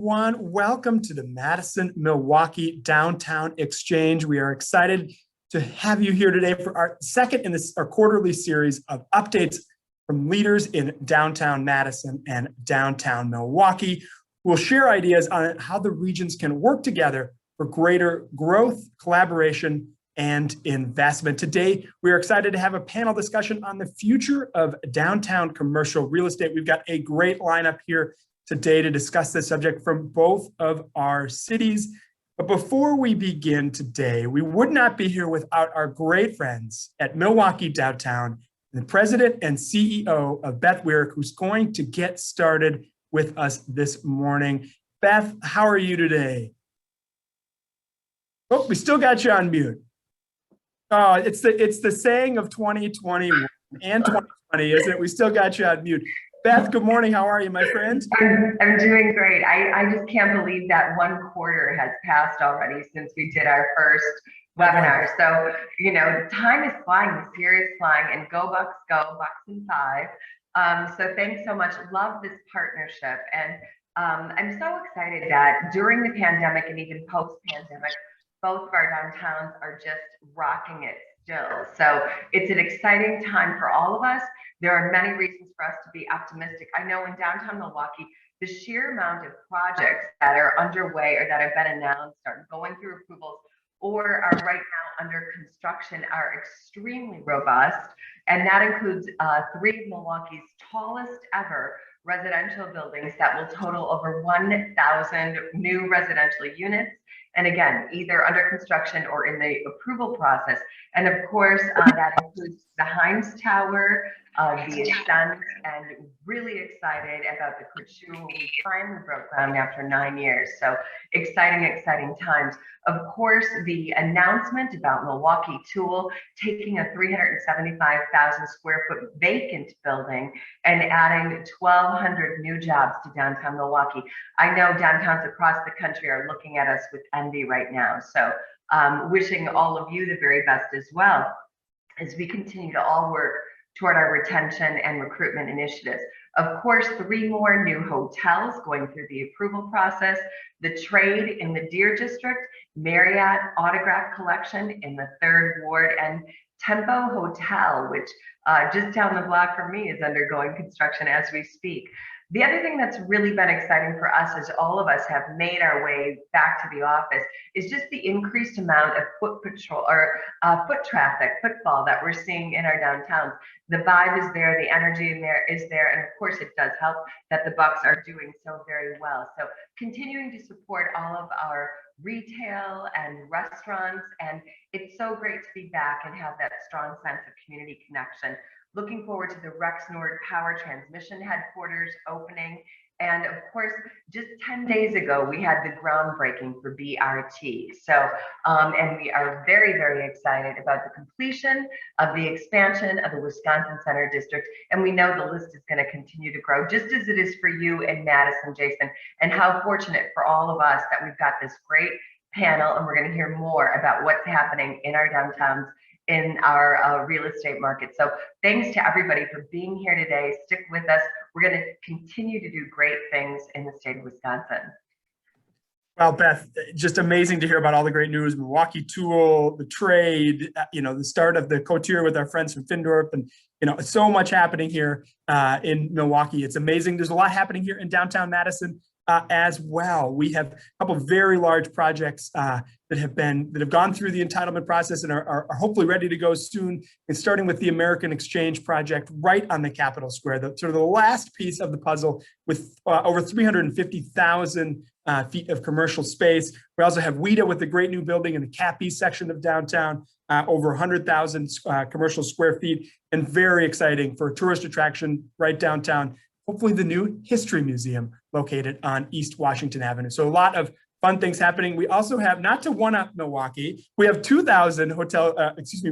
Everyone, welcome to the Madison, Milwaukee Downtown Exchange. We are excited to have you here today for our second in our quarterly series of updates from leaders in downtown Madison and downtown Milwaukee. We'll share ideas on how the regions can work together for greater growth, collaboration, and investment. Today, we are excited to have a panel discussion on the future of downtown commercial real estate. We've got a great lineup here today to discuss this subject from both of our cities. But before we begin today, we would not be here without our great friends at Milwaukee Downtown, the president and CEO of Beth Weirick, who's going to get started with us this morning. Beth, how are you today? Oh, we still got you on mute. Oh, it's the saying of 2021 and 2020, isn't it? We still got you on mute. Beth, good morning. How are you, my friend? I'm doing great. I just can't believe that one quarter has passed already since we did our first webinar. So, time is flying, this year is flying, and go Bucks in 5. So thanks so much. Love this partnership. And I'm so excited that during the pandemic and even post-pandemic, both of our downtowns are just rocking it still. So it's an exciting time for all of us. There are many reasons for us to be optimistic. I know in downtown Milwaukee, the sheer amount of projects that are underway or that have been announced, are going through approvals, or are right now under construction are extremely robust. And that includes 3 of Milwaukee's tallest ever residential buildings that will total over 1,000 new residential units. And again, either under construction or in the approval process. And of course, that includes the Hines Tower, the Ascent, and really excited about the Couture. We finally broke ground after 9 years. So exciting times. Of course, the announcement about Milwaukee Tool taking a 375,000 square foot vacant building and adding 1,200 new jobs to downtown Milwaukee. I know downtowns across the country are looking at us with envy right now. So wishing all of you the very best as well as we continue to all work toward our retention and recruitment initiatives. Of course, 3 more new hotels going through the approval process, the Trade in the Deer District, Marriott Autograph Collection in the 3rd Ward, and Tempo Hotel, which just down the block from me is undergoing construction as we speak. The other thing that's really been exciting for us as all of us have made our way back to the office is just the increased amount of foot traffic, footfall that we're seeing in our downtowns. The vibe is there, the energy in there is there, and of course it does help that the Bucks are doing so very well. So continuing to support all of our retail and restaurants, and it's so great to be back and have that strong sense of community connection. Looking forward to the Rexnord Power Transmission Headquarters opening. And of course, just 10 days ago, we had the groundbreaking for BRT. So, and we are very excited about the completion of the expansion of the Wisconsin Center District. And we know the list is going to continue to grow, just as it is for you in Madison, Jason, and how fortunate for all of us that we've got this great panel, and we're going to hear more about what's happening in our downtowns in our real estate market. So thanks to everybody for being here today. Stick with us. We're going to continue to do great things in the state of Wisconsin. Well, Beth, just amazing to hear about all the great news. Milwaukee Tool, the Trade, the start of the Couture with our friends from Findorp, and so much happening here in Milwaukee. It's amazing. There's a lot happening here in downtown Madison as well. We have a couple of very large projects that have gone through the entitlement process and are hopefully ready to go soon. And starting with the American Exchange project right on the Capitol Square, the last piece of the puzzle with over 350,000 feet of commercial space. We also have WIDA with the great new building in the Cap East section of downtown, over 100,000 commercial square feet, and very exciting for a tourist attraction right downtown. Hopefully the new History Museum located on East Washington Avenue. So a lot of fun things happening. We also have, not to one-up Milwaukee, we have 2,000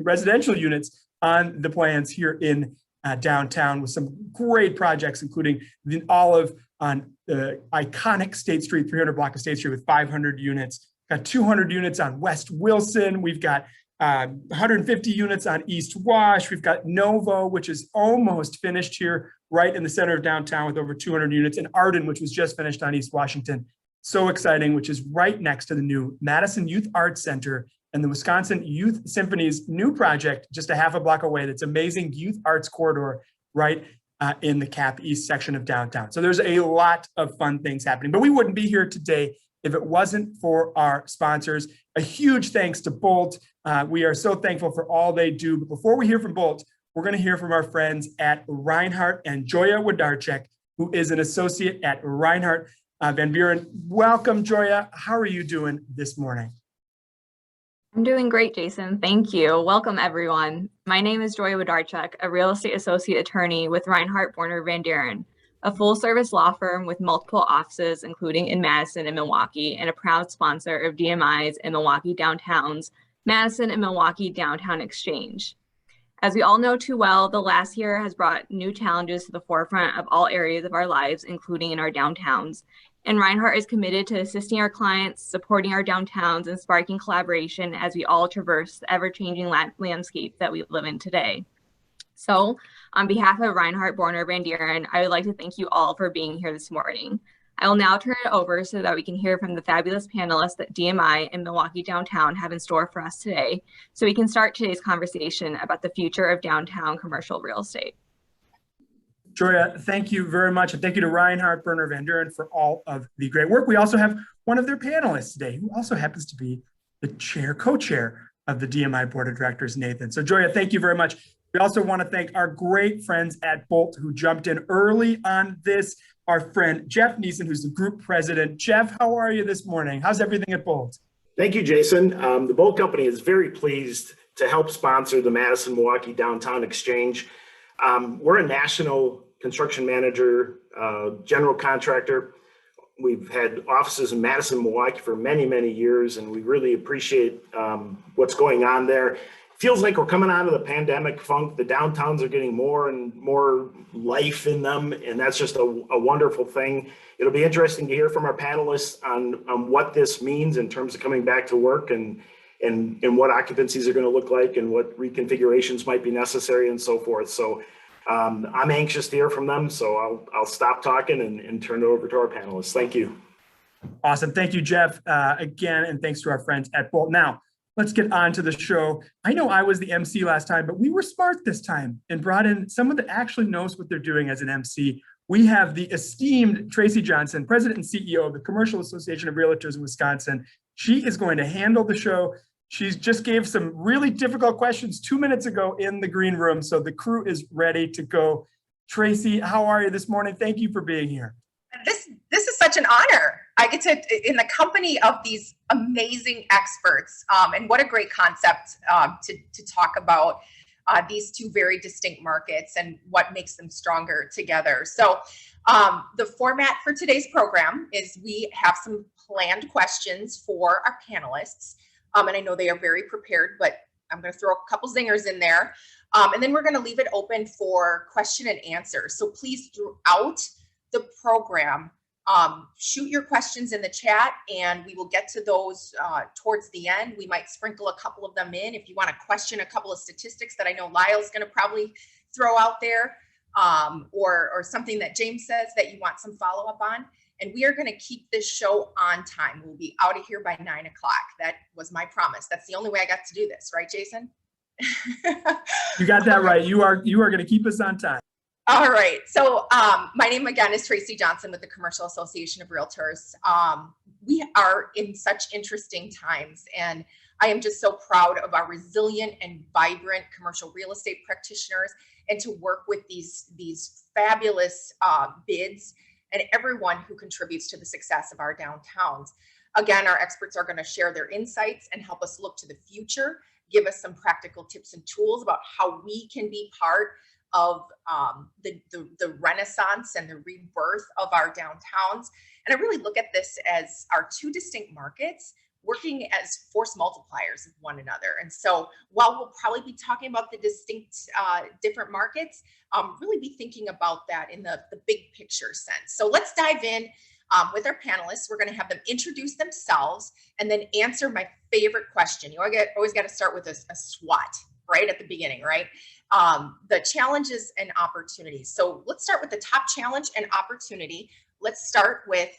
residential units on the plans here in downtown with some great projects, including the Olive on the iconic State Street, 300 block of State Street with 500 units. Got 200 units on West Wilson. We've got 150 units on East Wash. We've got Novo, which is almost finished here right in the center of downtown with over 200 units, and Arden, which was just finished on East Washington so exciting, which is right next to the new Madison Youth Arts Center and the Wisconsin Youth Symphony's new project, just a half a block away. That's amazing youth arts corridor right in the Cap East section of downtown. So there's a lot of fun things happening, but we wouldn't be here today if it wasn't for our sponsors. A huge thanks to Bolt. We are so thankful for all they do. But before we hear from Bolt, we're going to hear from our friends at Reinhardt and Joya Wodarczyk, who is an associate at Reinhardt Van Buren. Welcome, Joya. How are you doing this morning? I'm doing great, Jason. Thank you. Welcome, everyone. My name is Joya Wodarczyk, a real estate associate attorney with Reinhardt Van Buren, a full-service law firm with multiple offices, including in Madison and Milwaukee, and a proud sponsor of DMI's and Milwaukee Downtown's Madison and Milwaukee Downtown Exchange. As we all know too well, the last year has brought new challenges to the forefront of all areas of our lives, including in our downtowns. And Reinhardt is committed to assisting our clients, supporting our downtowns, and sparking collaboration as we all traverse the ever-changing landscape that we live in today. So, on behalf of Reinhardt Van Buren, I would like to thank you all for being here this morning. I will now turn it over so that we can hear from the fabulous panelists that DMI and Milwaukee Downtown have in store for us today, so we can start today's conversation about the future of downtown commercial real estate. Joya, thank you very much. And thank you to Reinhardt Van Buren for all of the great work. We also have one of their panelists today, who also happens to be the co-chair of the DMI Board of Directors, Nathan. So Joya, thank you very much. We also want to thank our great friends at Bolt who jumped in early on this. Our friend Jeff Neeson, who's the group president. Jeff, how are you this morning? How's everything at Bolt? Thank you, Jason. The Bolt Company is very pleased to help sponsor the Madison Milwaukee Downtown Exchange. We're a national construction manager, general contractor. We've had offices in Madison, Milwaukee for many, many years, and we really appreciate what's going on there. Feels like we're coming out of the pandemic funk. The downtowns are getting more and more life in them, and that's just a wonderful thing. It'll be interesting to hear from our panelists on what this means in terms of coming back to work and what occupancies are going to look like and what reconfigurations might be necessary and so forth. So I'm anxious to hear from them, so I'll stop talking and turn it over to our panelists. Thank you. Awesome. Thank you, Jeff, again, and thanks to our friends at Bolt. Now, let's get on to the show. I know I was the MC last time, but we were smart this time and brought in someone that actually knows what they're doing as an MC. We have the esteemed Tracy Johnson, President and CEO of the Commercial Association of Realtors in Wisconsin. She is going to handle the show. She just gave some really difficult questions 2 minutes ago in the green room, so the crew is ready to go. Tracy, how are you this morning? Thank you for being here. This is such an honor. I get to in the company of these amazing experts, and what a great concept to talk about these two very distinct markets and what makes them stronger together. So the format for today's program is we have some planned questions for our panelists, and I know they are very prepared, but I'm going to throw a couple zingers in there, and then we're going to leave it open for question and answer. So please, throughout the program, shoot your questions in the chat and we will get to those towards the end. We might sprinkle a couple of them in if you want to question a couple of statistics that I know Lyle's going to probably throw out there, or something that James says that you want some follow-up on. And we are going to keep this show on time. We'll be out of here by 9 o'clock. That was my promise. That's the only way I got to do this, right, Jason? You got that right. You are going to keep us on time. All right. So my name again is Tracy Johnson with the Commercial Association of Realtors. We are in such interesting times, and I am just so proud of our resilient and vibrant commercial real estate practitioners, and to work with these fabulous bids and everyone who contributes to the success of our downtowns. Again, our experts are going to share their insights and help us look to the future, give us some practical tips and tools about how we can be part of the renaissance and the rebirth of our downtowns. And I really look at this as our two distinct markets working as force multipliers of one another. And so while we'll probably be talking about the distinct different markets, really be thinking about that in the big picture sense. So let's dive in with our panelists. We're going to have them introduce themselves and then answer my favorite question. You always got to start with a SWOT right at the beginning, right? The challenges and opportunities. So let's start with the top challenge and opportunity. Let's start with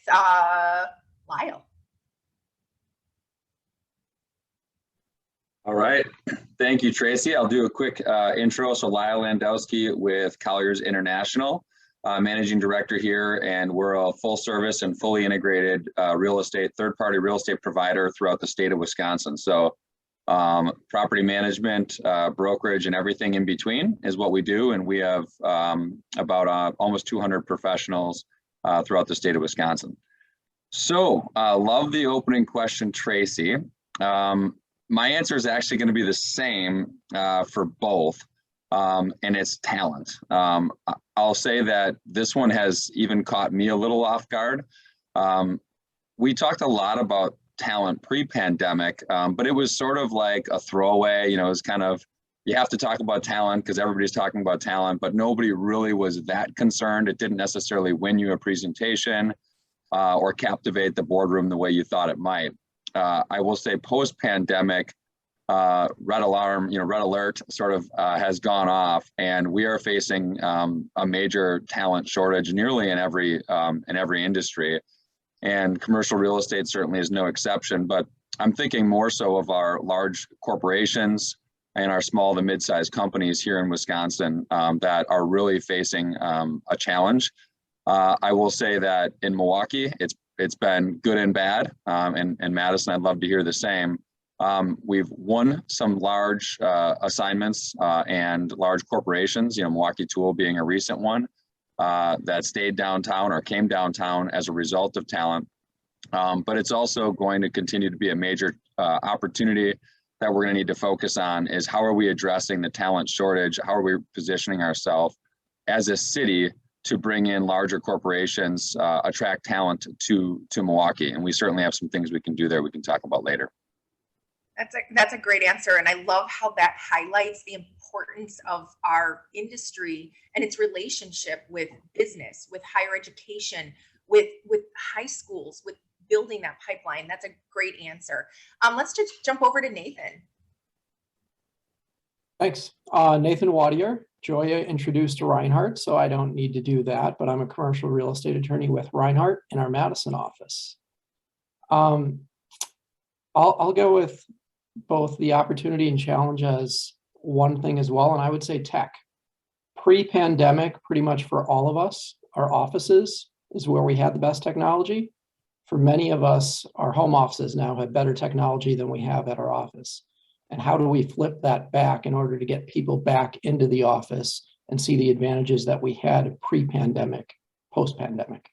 Lyle. All right. Thank you, Tracy. I'll do a quick intro. So Lyle Landowski with Colliers International, Managing Director here, and we're a full service and fully integrated third-party real estate provider throughout the state of Wisconsin. So property management, brokerage, and everything in between is what we do. And we have about almost 200 professionals throughout the state of Wisconsin. So love the opening question, Tracy. My answer is actually going to be the same for both, and it's talent. I'll say that this one has even caught me a little off guard. We talked a lot about talent pre-pandemic, but it was sort of like a throwaway. It was kind of, you have to talk about talent because everybody's talking about talent, but nobody really was that concerned. It didn't necessarily win you a presentation or captivate the boardroom the way you thought it might. I will say post-pandemic, red alert sort of has gone off, and we are facing a major talent shortage nearly in every industry, and commercial real estate certainly is no exception. But I'm thinking more so of our large corporations and our small to mid-sized companies here in Wisconsin that are really facing a challenge. I will say that in Milwaukee, it's been good and bad, and Madison, I'd love to hear the same. We've won some large assignments and large corporations, Milwaukee Tool being a recent one that stayed downtown or came downtown as a result of talent. But it's also going to continue to be a major opportunity that we're going to need to focus on is how are we addressing the talent shortage? How are we positioning ourselves as a city to bring in larger corporations, attract talent to Milwaukee? And we certainly have some things we can do there we can talk about later. That's a great answer. And I love how that highlights the importance of our industry and its relationship with business, with higher education, with high schools, with building that pipeline. That's a great answer. Let's just jump over to Nathan. Thanks. Nathan Wadier. Joya introduced Reinhardt, so I don't need to do that, but I'm a commercial real estate attorney with Reinhardt in our Madison office. I'll go with both the opportunity and challenge as one thing as well, and I would say tech. Pre-pandemic, pretty much for all of us, our offices is where we had the best technology. For many of us, our home offices now have better technology than we have at our office. And how do we flip that back in order to get people back into the office and see the advantages that we had pre-pandemic, post-pandemic?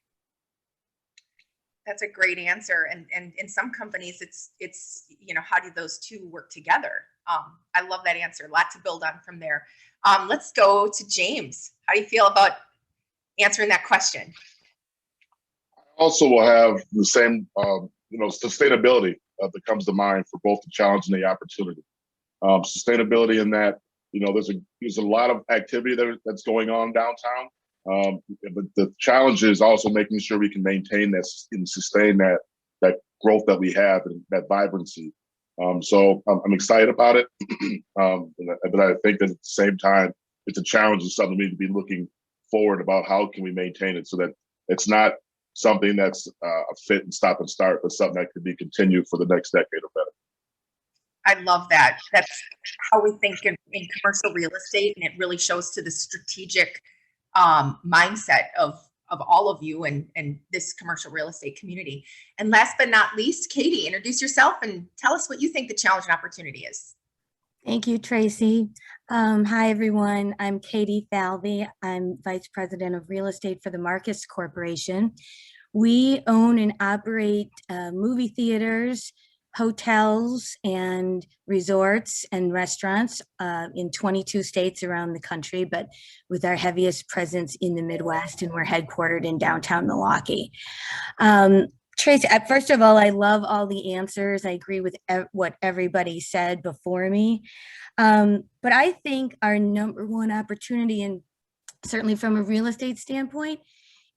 That's a great answer. And in some companies, it's how do those two work together? I love that answer. A lot to build on from there. Let's go to James. How do you feel about answering that question? Also will have the same, sustainability that comes to mind for both the challenge and the opportunity. Sustainability in that, there's a lot of activity that's going on downtown. But the challenge is also making sure we can maintain that and sustain that growth that we have and that vibrancy. So I'm excited about it. But I think that at the same time, it's a challenge and something we need to be looking forward about how can we maintain it so that it's not something that's a fit and stop and start, but something that could be continued for the next decade or better. I love that. That's how we think in commercial real estate, and it really shows to the strategic mindset of all of you and this commercial real estate community. And last but not least, Katie, introduce yourself and tell us what you think the challenge and opportunity is. Thank you, Tracy. Hi, everyone. I'm Katie Thalby. I'm Vice President of Real Estate for the Marcus Corporation. We own and operate movie theaters, hotels, and resorts and restaurants in 22 states around the country, but with our heaviest presence in the Midwest, and we're headquartered in downtown Milwaukee. Tracy, first of all, I love all the answers. I agree with what everybody said before me. But I think our number one opportunity, and certainly from a real estate standpoint,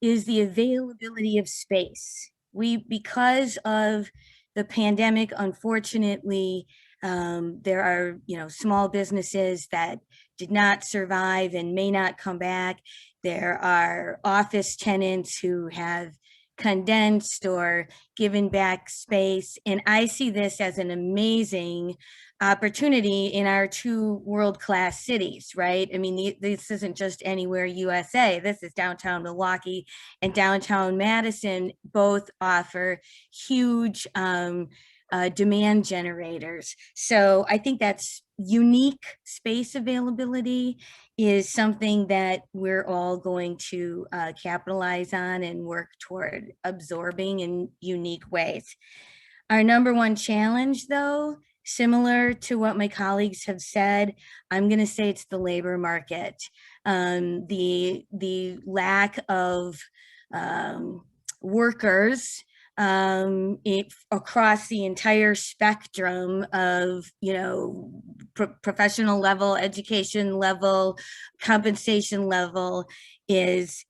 is the availability of space. Because of the pandemic, unfortunately, there are small businesses that did not survive and may not come back. There are office tenants who have condensed or given back space. And I see this as an amazing opportunity in our two world-class cities, right? I mean, this isn't just anywhere USA. This is downtown Milwaukee and downtown Madison. Both offer huge demand generators. So I think that's unique space availability is something that we're all going to capitalize on and work toward absorbing in unique ways. Our number one challenge, though, similar to what my colleagues have said, I'm going to say it's the labor market. The lack of workers across the entire spectrum of, professional level, education level, compensation level is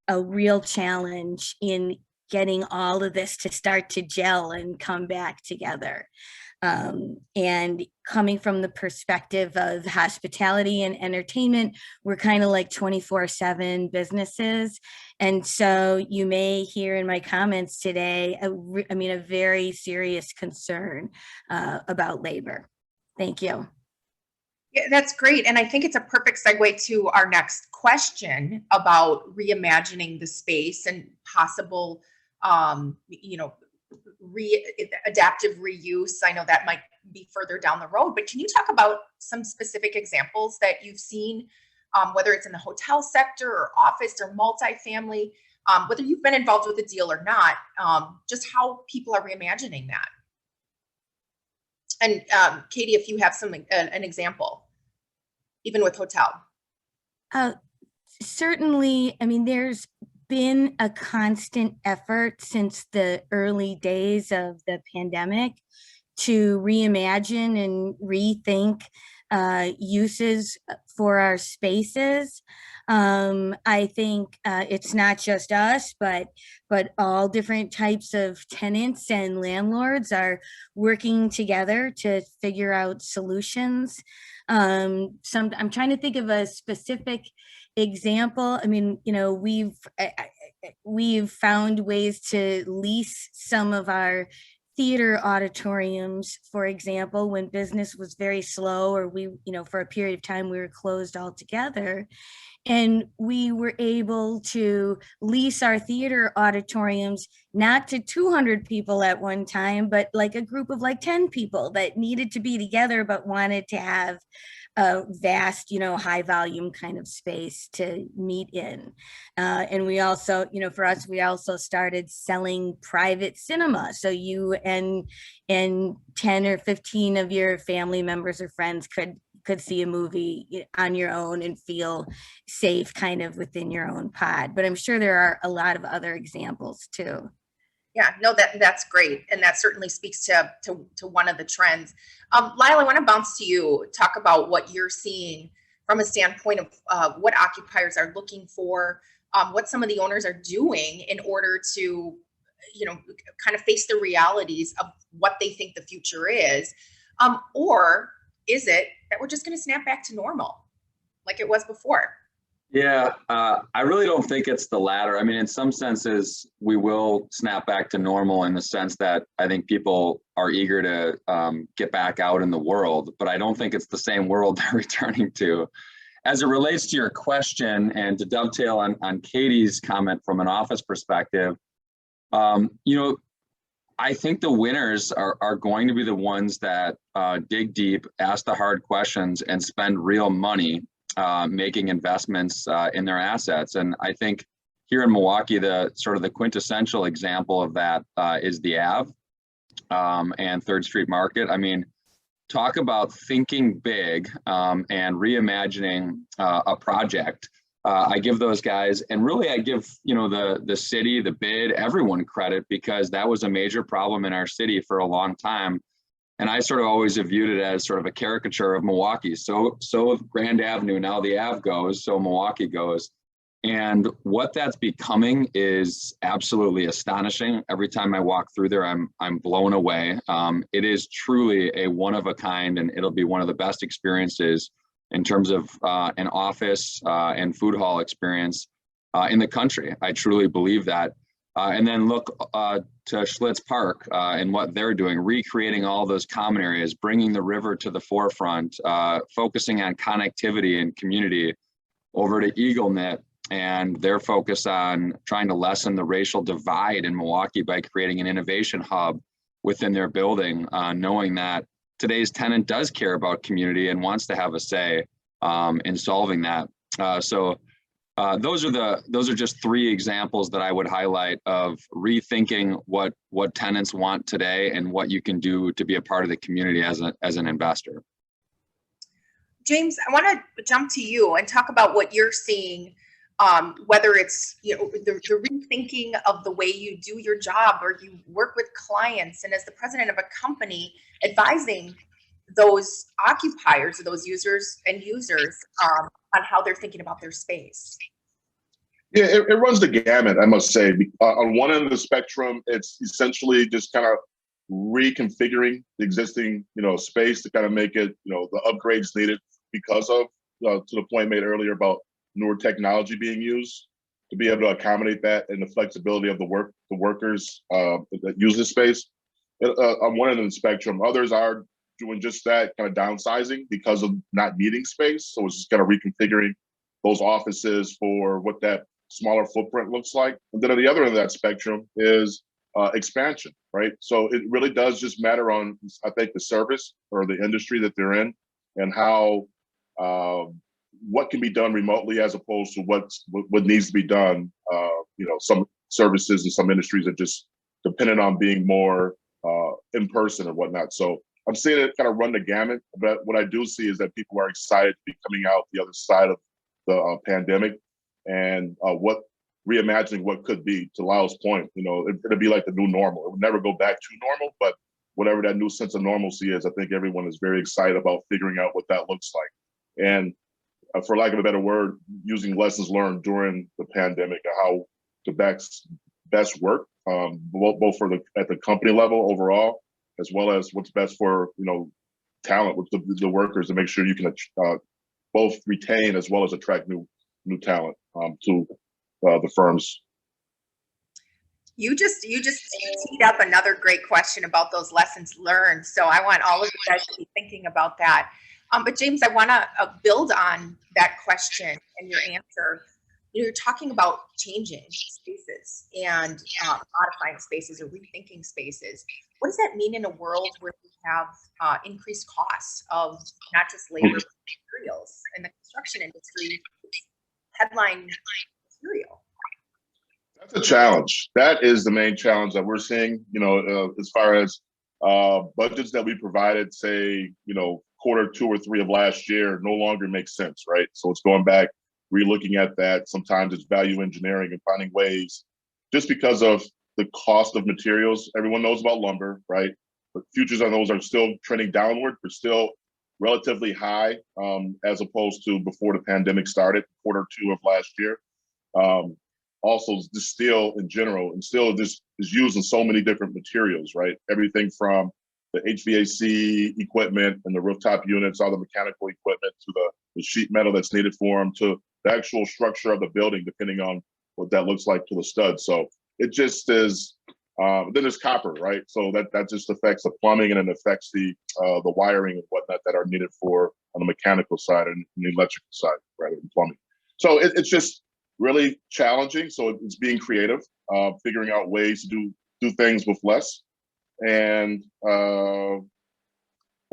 a real challenge in getting all of this to start to gel and come back together. And coming from the perspective of hospitality and entertainment, we're kind of like 24/7 businesses. And so you may hear in my comments today, a very serious concern about labor. Thank you. Yeah, that's great. And I think it's a perfect segue to our next question about reimagining the space and possible, adaptive reuse. I know that might be further down the road, but can you talk about some specific examples that you've seen, whether it's in the hotel sector or office or multifamily, whether you've been involved with the deal or not, just how people are reimagining that? And Katie, if you have an example, even with hotel. Certainly, there's been a constant effort since the early days of the pandemic to reimagine and rethink uses for our spaces. I think it's not just us, but all different types of tenants and landlords are working together to figure out solutions. I'm trying to think of a specific example. We've found ways to lease some of our theater auditoriums, for example, when business was very slow, or for a period of time we were closed altogether. And we were able to lease our theater auditoriums, not to 200 people at one time, but like a group of 10 people that needed to be together, but wanted to have a vast, high volume kind of space to meet in. And we also, for us, we also started selling private cinema. So you and 10 or 15 of your family members or friends could see a movie on your own and feel safe kind of within your own pod. But I'm sure there are a lot of other examples too. Yeah, no, that's great. And that certainly speaks to one of the trends. Lyle, I want to bounce to you, talk about what you're seeing from a standpoint of what occupiers are looking for, what some of the owners are doing in order to, kind of face the realities of what they think the future is. Or is it that we're just going to snap back to normal like it was before? Yeah, I really don't think it's the latter. In some senses, we will snap back to normal in the sense that I think people are eager to get back out in the world, but I don't think it's the same world they're returning to. As it relates to your question, and to dovetail on Katie's comment from an office perspective, I think the winners are going to be the ones that dig deep, ask the hard questions, and spend real money making investments in their assets. And I think here in Milwaukee, the sort of the quintessential example of that is the Ave and 3rd Street Market. Talk about thinking big and reimagining a project. I give those guys, and really I give the city, the bid, everyone credit, because that was a major problem in our city for a long time. And I sort of always have viewed it as sort of a caricature of Milwaukee. So Grand Avenue, now the Ave goes, so Milwaukee goes. And what that's becoming is absolutely astonishing. Every time I walk through there, I'm blown away. It is truly a one of a kind, and it'll be one of the best experiences in terms of an office and food hall experience in the country. I truly believe that. And then look to Schlitz Park and what they're doing, recreating all those common areas, bringing the river to the forefront, focusing on connectivity and community. Over to EagleKnit and their focus on trying to lessen the racial divide in Milwaukee by creating an innovation hub within their building, knowing that today's tenant does care about community and wants to have a say in solving that. Those are just three examples that I would highlight of rethinking what tenants want today and what you can do to be a part of the community as an investor. James, I want to jump to you and talk about what you're seeing, whether it's the rethinking of the way you do your job or you work with clients, and as the president of a company, advising those occupiers or those users on how they're thinking about their space. Yeah, it runs the gamut, I must say. On one end of the spectrum, it's essentially just kind of reconfiguring the existing, space to kind of make it, the upgrades needed because of, to the point made earlier about newer technology being used to be able to accommodate that and the flexibility of the workers that use this space. On one end of the spectrum, others are doing just that, kind of downsizing because of not needing space. So it's just kind of reconfiguring those offices for what that smaller footprint looks like. And then at the other end of that spectrum is expansion, right? So it really does just matter on, I think, the service or the industry that they're in and how, what can be done remotely as opposed to what needs to be done. Some services and some industries are just dependent on being more in person and whatnot. So I'm seeing it kind of run the gamut, but what I do see is that people are excited to be coming out the other side of the pandemic and reimagining what could be. To Lyle's point, it'll be like the new normal. It would never go back to normal, but whatever that new sense of normalcy is, I think everyone is very excited about figuring out what that looks like. And for lack of a better word, using lessons learned during the pandemic and how to best work, both at the company level overall, as well as what's best for talent with the workers to make sure you can both retain as well as attract new talent to the firms. You just teed up another great question about those lessons learned. So I want all of you guys to be thinking about that. But James, I want to build on that question and your answer. You're talking about changing spaces and modifying spaces or rethinking spaces. What does that mean in a world where we have increased costs of not just labor, but materials in the construction industry? Headline material. That's a challenge. That is the main challenge that we're seeing, as far as budgets that we provided, say, quarter 2 or 3 of last year no longer makes sense, right? So it's going back, re-looking at that. Sometimes it's value engineering and finding ways, just because of the cost of materials. Everyone knows about lumber, right? But futures on those are still trending downward, but still relatively high as opposed to before the pandemic started, quarter 2 of last year. Also, the steel in general, and steel is used in so many different materials, right? Everything from the HVAC equipment and the rooftop units, all the mechanical equipment, to the sheet metal that's needed for them, to the actual structure of the building, depending on what that looks like to the stud. So it just is. Then there's copper, right? So that just affects the plumbing, and it affects the wiring and whatnot that are needed for on the mechanical side and the electrical side rather than plumbing. So it's just really challenging. So it's being creative, figuring out ways to do things with less, and or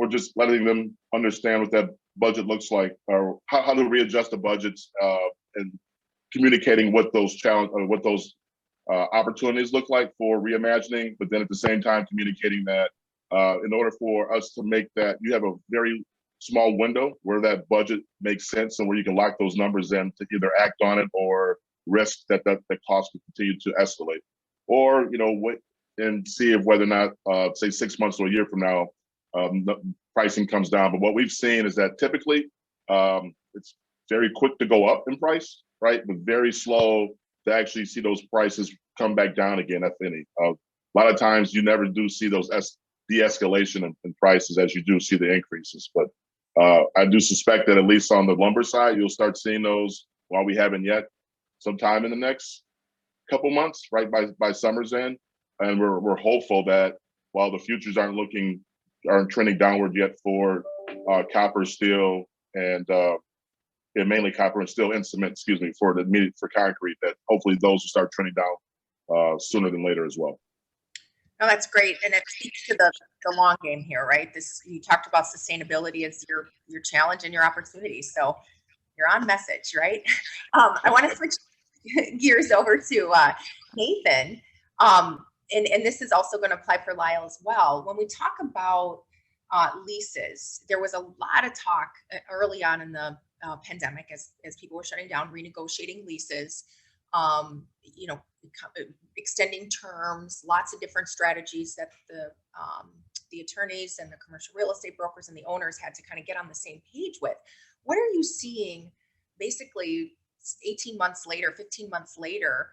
just letting them understand what that budget looks like, or how to readjust the budgets, and communicating what those opportunities look like for reimagining, but then at the same time communicating that in order for us to make that, you have a very small window where that budget makes sense and where you can lock those numbers in to either act on it or risk that cost will continue to escalate, or wait and see if whether or not say 6 months or a year from now the pricing comes down. But what we've seen is that typically it's very quick to go up in price, right, but very slow to actually see those prices come back down again, if any. A lot of times you never do see those de-escalation in prices as you do see the increases. But I do suspect that at least on the lumber side, you'll start seeing those, while we haven't yet, sometime in the next couple months, right by summer's end, and we're hopeful that while the futures aren't trending downward yet for copper, steel, and mainly copper and steel and cement, excuse me, for concrete, that hopefully those will start trending down sooner than later as well. No, that's great, and it speaks to the long game here, right? You talked about sustainability as your challenge and your opportunity, so you're on message, right? I want to switch gears over to Nathan, and this is also going to apply for Lyle as well. When we talk about leases, there was a lot of talk early on in the pandemic as people were shutting down, renegotiating leases, extending terms, lots of different strategies that the attorneys and the commercial real estate brokers and the owners had to kind of get on the same page with. What are you seeing basically 18 months later, 15 months later?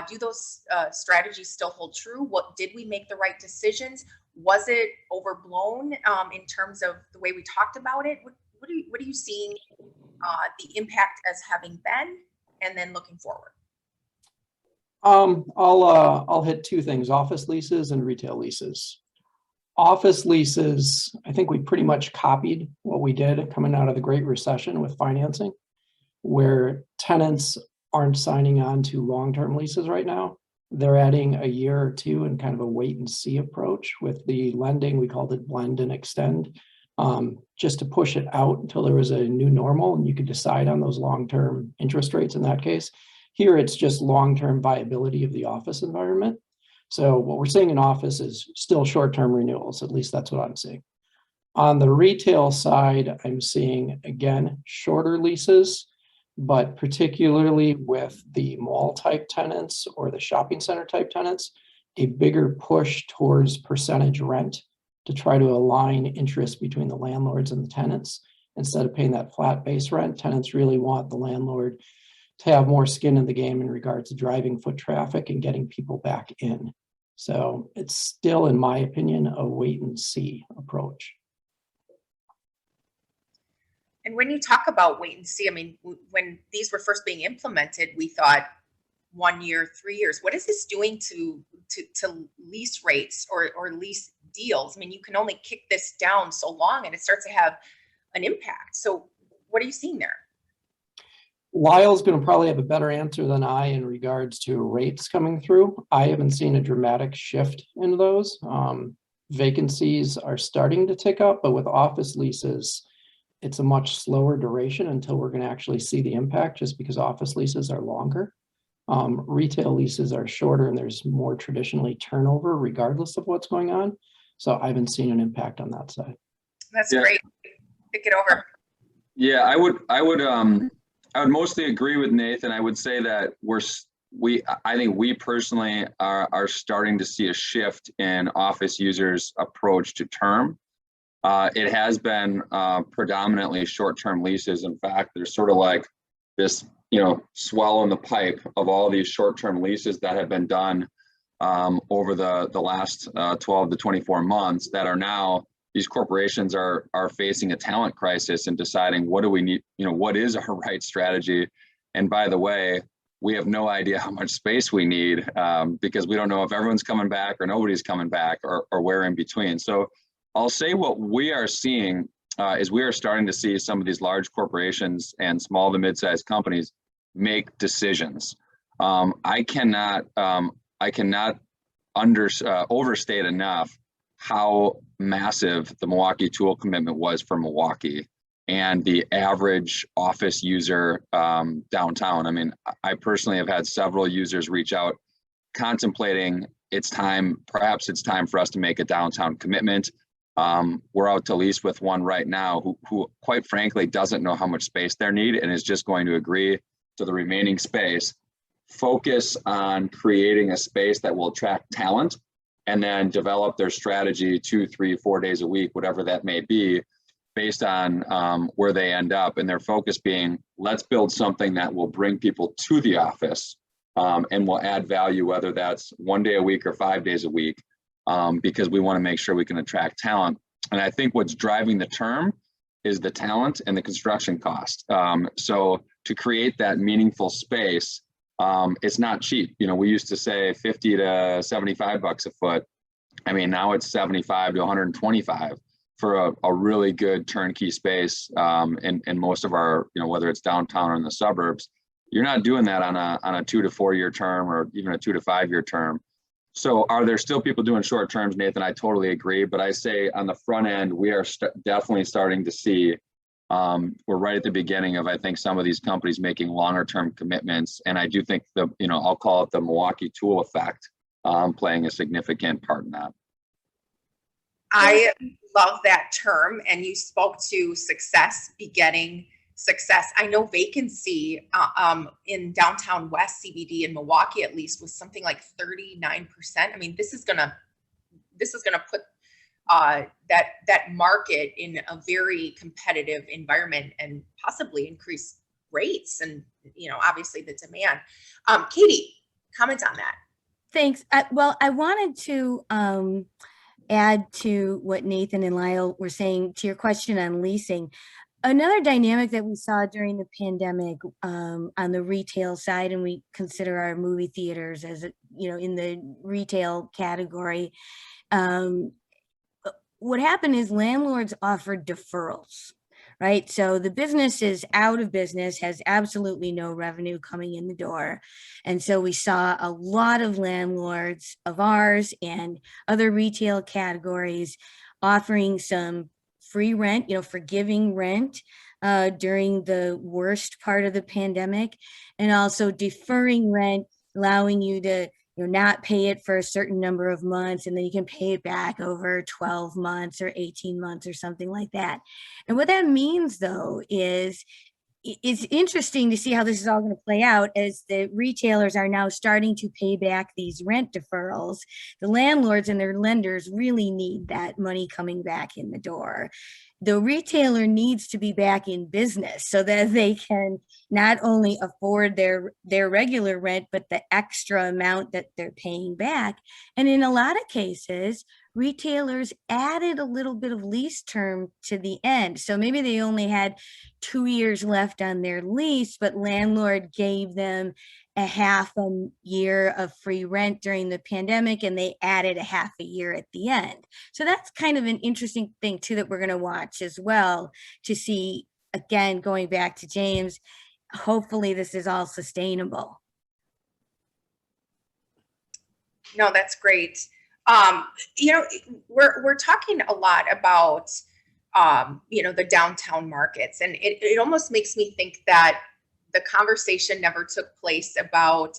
Do those strategies still hold true? Did we make the right decisions? Was it overblown in terms of the way we talked about it? What are you seeing the impact as having been, and then looking forward? I'll hit two things: office leases and retail leases. Office leases, I think we pretty much copied what we did coming out of the Great Recession with financing, where tenants aren't signing on to long-term leases right now. They're adding a year or two in kind of a wait and see approach with the lending. We called it blend and extend, just to push it out until there was a new normal and you could decide on those long-term interest rates in that case. Here, it's just long-term viability of the office environment. So what we're seeing in office is still short-term renewals. At least that's what I'm seeing. On the retail side, I'm seeing, again, shorter leases, but particularly with the mall type tenants or the shopping center type tenants, a bigger push towards percentage rent to try to align interest between the landlords and the tenants. Instead of paying that flat base rent, tenants really want the landlord to have more skin in the game in regards to driving foot traffic and getting people back in. So it's still, in my opinion, a wait and see approach. And when you talk about wait and see, I mean, when these were first being implemented, we thought 1 year, 3 years. What is this doing to lease rates or lease deals? I mean, you can only kick this down so long and it starts to have an impact. So what are you seeing there? Lyle's going to probably have a better answer than I in regards to rates coming through. I haven't seen a dramatic shift in those. Vacancies are starting to tick up, but with office leases, it's a much slower duration until we're going to actually see the impact, just because office leases are longer. Retail leases are shorter and there's more traditionally turnover regardless of what's going on. So I haven't seen an impact on that side. That's great. Pick it over. Yeah, I would mostly agree with Nathan. I would say that I think we personally are starting to see a shift in office users' approach to term. It has been predominantly short-term leases. In fact, there's sort of like this, swell in the pipe of all these short-term leases that have been done over the last 12 to 24 months that are now, these corporations are facing a talent crisis and deciding, what do we need, what is our right strategy? And by the way, we have no idea how much space we need because we don't know if everyone's coming back or nobody's coming back or where in between. So I'll say what we are seeing is we are starting to see some of these large corporations and small to mid-sized companies make decisions. I cannot overstate enough how massive the Milwaukee tool commitment was for Milwaukee and the average office user downtown. I mean, I personally have had several users reach out contemplating perhaps it's time for us to make a downtown commitment. We're out to lease with one right now who quite frankly doesn't know how much space they need and is just going to agree to the remaining space, focus on creating a space that will attract talent, and then develop their strategy 2, 3, 4 days a week, whatever that may be, based on where they end up. And their focus being, let's build something that will bring people to the office and will add value, whether that's 1 day a week or 5 days a week, because we want to make sure we can attract talent. And I think what's driving the term is the talent and the construction cost. So to create that meaningful space, it's not cheap. You know, we used to say 50 to $75 a foot. I mean, now it's 75 to 125 for a really good turnkey space. In most of our, you know, whether it's downtown or in the suburbs, you're not doing that on a 2 to 4 year term or even a 2 to 5 year term. So are there still people doing short terms, Nathan? I totally agree. But I say on the front end, we are definitely starting to see, we're right at the beginning of, I think, some of these companies making longer term commitments. And I do think you know, I'll call it the Milwaukee tool effect, playing a significant part in that. I love that term. And you spoke to success begetting success. I know vacancy in downtown West CBD in Milwaukee, at least, was something like 39%. I mean, this is gonna put that market in a very competitive environment and possibly increase rates and, you know, obviously the demand. Katie, comment on that. Thanks. Well, I wanted to add to what Nathan and Lyle were saying to your question on leasing. Another dynamic that we saw during the pandemic on the retail side, and we consider our movie theaters as, you know, in the retail category, what happened is landlords offered deferrals, right? So the business is out of business, has absolutely no revenue coming in the door. And so we saw a lot of landlords of ours and other retail categories offering some free rent, you know, forgiving rent during the worst part of the pandemic, and also deferring rent, allowing you to, you know, not pay it for a certain number of months, and then you can pay it back over 12 months or 18 months or something like that. And what that means, though, is it's interesting to see how this is all going to play out as the retailers are now starting to pay back these rent deferrals. The landlords and their lenders really need that money coming back in the door. The retailer needs to be back in business so that they can not only afford their regular rent, but the extra amount that they're paying back. And in a lot of cases, retailers added a little bit of lease term to the end. So maybe they only had 2 years left on their lease, but landlord gave them a half a year of free rent during the pandemic, and they added a half a year at the end. So that's kind of an interesting thing too that we're going to watch as well, to see, again, going back to James, hopefully this is all sustainable. No, that's great. You know, we're talking a lot about, you know, the downtown markets, and it almost makes me think that the conversation never took place about,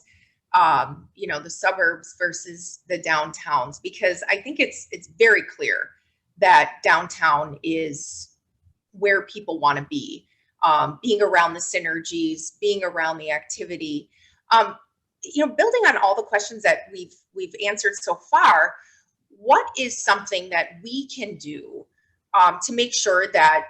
you know, the suburbs versus the downtowns, because I think it's very clear that downtown is where people want to be, being around the synergies, being around the activity. You know, building on all the questions that we've answered so far, what is something that we can do to make sure that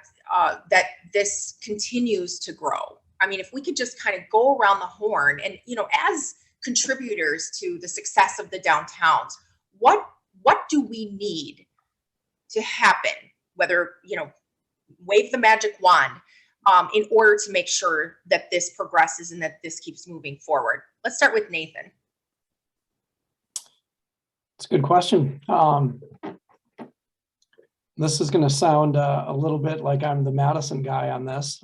that this continues to grow? I mean, if we could just kind of go around the horn and, you know, as contributors to the success of the downtowns, what do we need to happen? Whether, you know, wave the magic wand in order to make sure that this progresses and that this keeps moving forward. Let's start with Nathan. It's a good question. This is going to sound a little bit like I'm the Madison guy on this,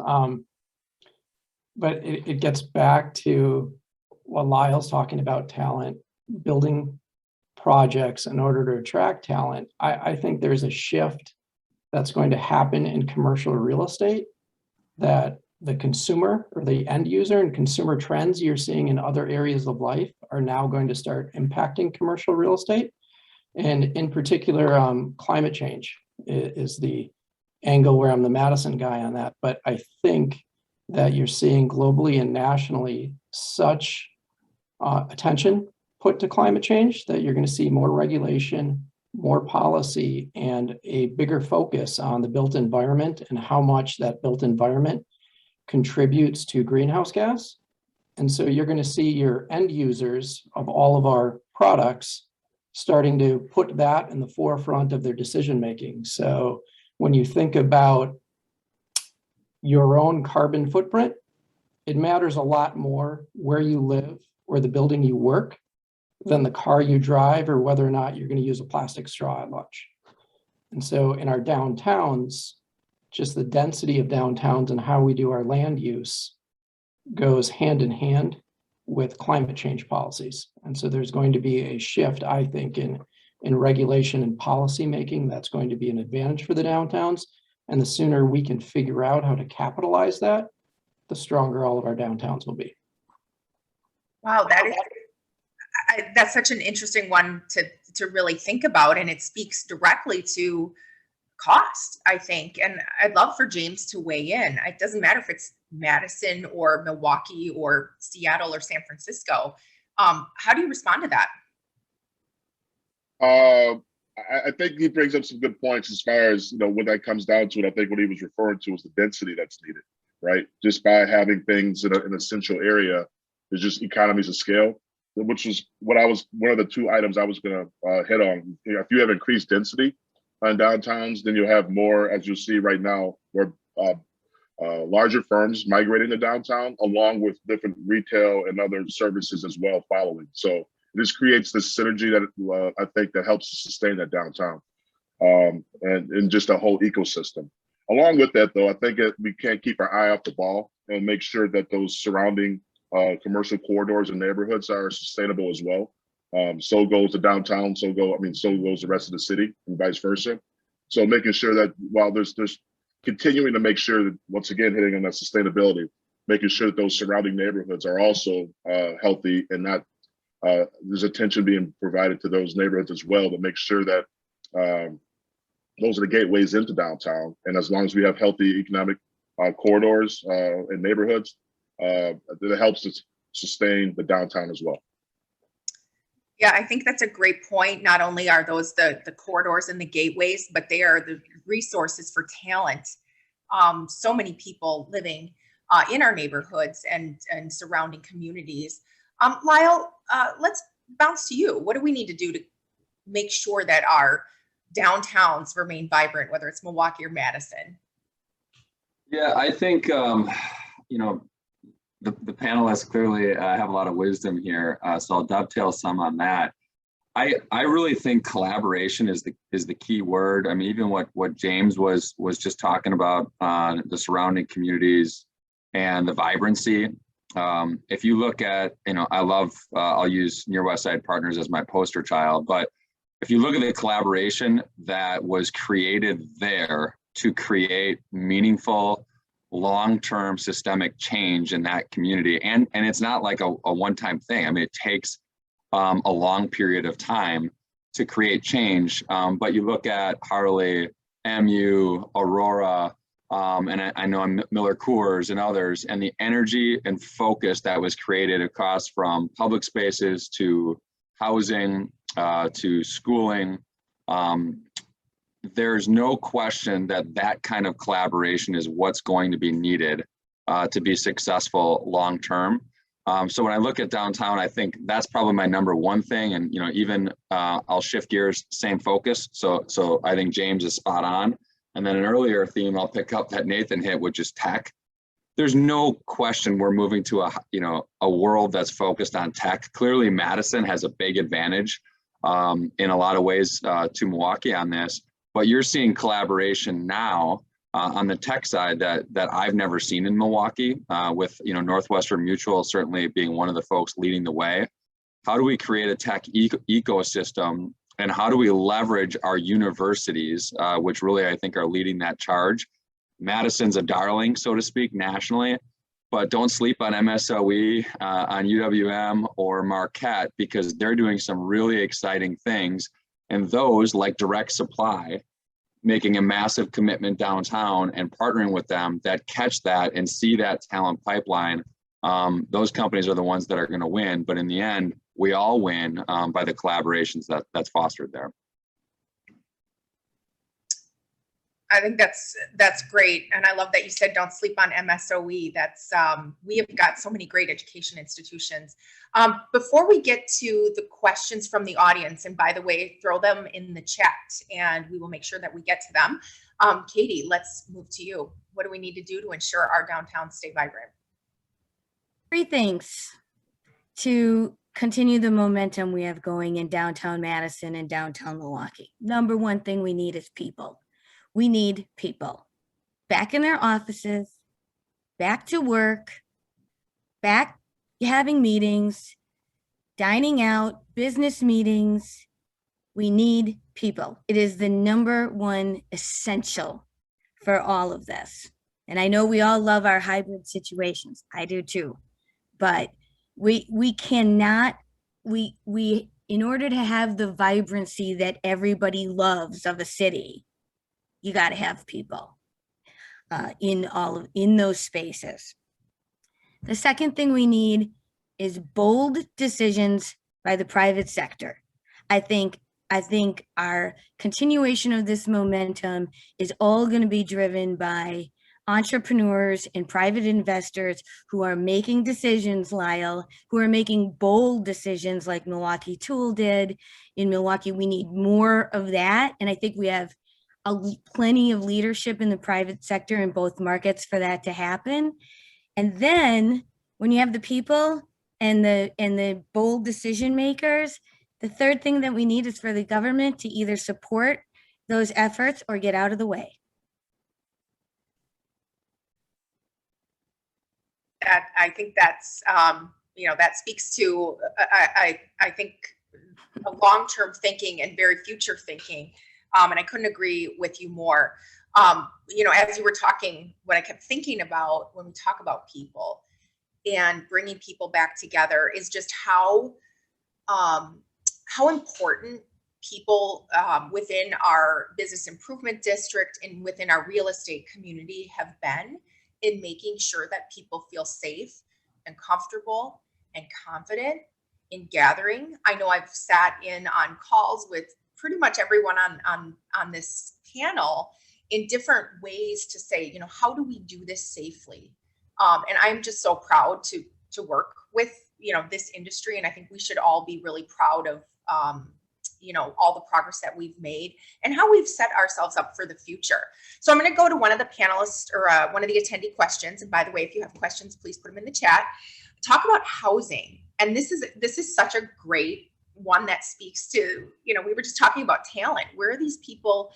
but it gets back to what Lyle's talking about: talent, building projects in order to attract talent. I think there's a shift that's going to happen in commercial real estate, that the consumer or the end user and consumer trends you're seeing in other areas of life are now going to start impacting commercial real estate. And in particular, climate change is the angle where I'm the Madison guy on that. But I think that you're seeing globally and nationally such attention put to climate change that you're going to see more regulation, more policy, and a bigger focus on the built environment and how much that built environment contributes to greenhouse gas. And so you're going to see your end users of all of our products starting to put that in the forefront of their decision making. So when you think about your own carbon footprint, it matters a lot more where you live or the building you work than the car you drive or whether or not you're going to use a plastic straw at lunch. And so in our downtowns, just the density of downtowns and how we do our land use goes hand in hand with climate change policies. And so there's going to be a shift, I think, in regulation and policy making that's going to be an advantage for the downtowns. And the sooner we can figure out how to capitalize that, the stronger all of our downtowns will be. Wow, that's such an interesting one to really think about, and it speaks directly to cost, I think. And I'd love for James to weigh in. It doesn't matter if it's Madison or Milwaukee or Seattle or San Francisco. How do you respond to that? I think he brings up some good points as far as, you know, when that comes down to it. I think what he was referring to is the density that's needed, right? Just by having things in an essential area, there's just economies of scale, which was one of the two items I was going to hit on. You know, if you have increased density on downtowns, then you'll have more, as you see right now, more larger firms migrating to downtown, along with different retail and other services as well following. So this creates this synergy that I think that helps to sustain that downtown and just a whole ecosystem. Along with that, though, I think we can't keep our eye off the ball and make sure that those surrounding commercial corridors and neighborhoods are sustainable as well. So goes the downtown, so goes the rest of the city, and vice versa. So making sure that while there's continuing to make sure that, once again, hitting on that sustainability, making sure that those surrounding neighborhoods are also healthy and not there's attention being provided to those neighborhoods as well to make sure that those are the gateways into downtown. And as long as we have healthy economic corridors and neighborhoods, it helps us sustain the downtown as well. Yeah, I think that's a great point. Not only are those the corridors and the gateways, but they are the resources for talent. So many people living in our neighborhoods and surrounding communities. Lyle, let's bounce to you. What do we need to do to make sure that our downtowns remain vibrant, whether it's Milwaukee or Madison? Yeah, I think, you know, the panelists clearly have a lot of wisdom here, so I'll dovetail some on that. I really think collaboration is the key word. I mean, even what James was just talking about on the surrounding communities and the vibrancy. If you look at, you know, I'll use Near West Side Partners as my poster child, but if you look at the collaboration that was created there to create meaningful, long-term systemic change in that community, and it's not like a one-time thing. I mean, it takes a long period of time to create change. But you look at Harley, MU, Aurora, and I know Miller Coors and others, and the energy and focus that was created across from public spaces to housing to schooling. There's no question that kind of collaboration is what's going to be needed to be successful long term. So when I look at downtown, I think that's probably my number one thing. And, you know, even I'll shift gears, same focus. So I think James is spot on. And then an earlier theme I'll pick up that Nathan hit, which is tech. There's no question we're moving to a world that's focused on tech. Clearly, Madison has a big advantage in a lot of ways to Milwaukee on this. But you're seeing collaboration now on the tech side that I've never seen in Milwaukee, with Northwestern Mutual certainly being one of the folks leading the way. How do we create a tech ecosystem, and how do we leverage our universities, which really I think are leading that charge? Madison's a darling, so to speak, nationally, but don't sleep on MSOE, on UWM or Marquette, because they're doing some really exciting things. And those, like Direct Supply, making a massive commitment downtown and partnering with them that catch that and see that talent pipeline, those companies are the ones that are going to win. But in the end, we all win by the collaborations that's fostered there. I think that's great. And I love that you said don't sleep on MSOE. That's we have got so many great education institutions. Before we get to the questions from the audience, and by the way, throw them in the chat and we will make sure that we get to them. Katie, let's move to you. What do we need to do to ensure our downtown stay vibrant? 3 things. to continue the momentum we have going in downtown Madison and downtown Milwaukee. Number one thing we need is people. We need people back in their offices, back to work, back having meetings, dining out, business meetings. We need people. It is the number one essential for all of this. And I know we all love our hybrid situations. I do too. But we cannot, in order to have the vibrancy that everybody loves of a city, you got to have people in those spaces. The second thing we need is bold decisions by the private sector. I think our continuation of this momentum is all going to be driven by entrepreneurs and private investors who are making decisions, Lyle, who are making bold decisions like Milwaukee Tool did. In Milwaukee, we need more of that. And I think we have plenty of leadership in the private sector in both markets for that to happen. And then when you have the people and the bold decision makers, the third thing that we need is for the government to either support those efforts or get out of the way. I think that's, that speaks to, I think, a long-term thinking and very future thinking. And I couldn't agree with you more. As you were talking, what I kept thinking about when we talk about people and bringing people back together is just how important people within our business improvement district and within our real estate community have been in making sure that people feel safe and comfortable and confident in gathering. I know I've sat in on calls with pretty much everyone on this panel in different ways to say, how do we do this safely? And I'm just so proud to work with, this industry. And I think we should all be really proud of, all the progress that we've made and how we've set ourselves up for the future. So I'm going to go to one of the panelists or one of the attendee questions. And by the way, if you have questions, please put them in the chat. Talk about housing. And this is such a great one that speaks to, we were just talking about talent. Where are these people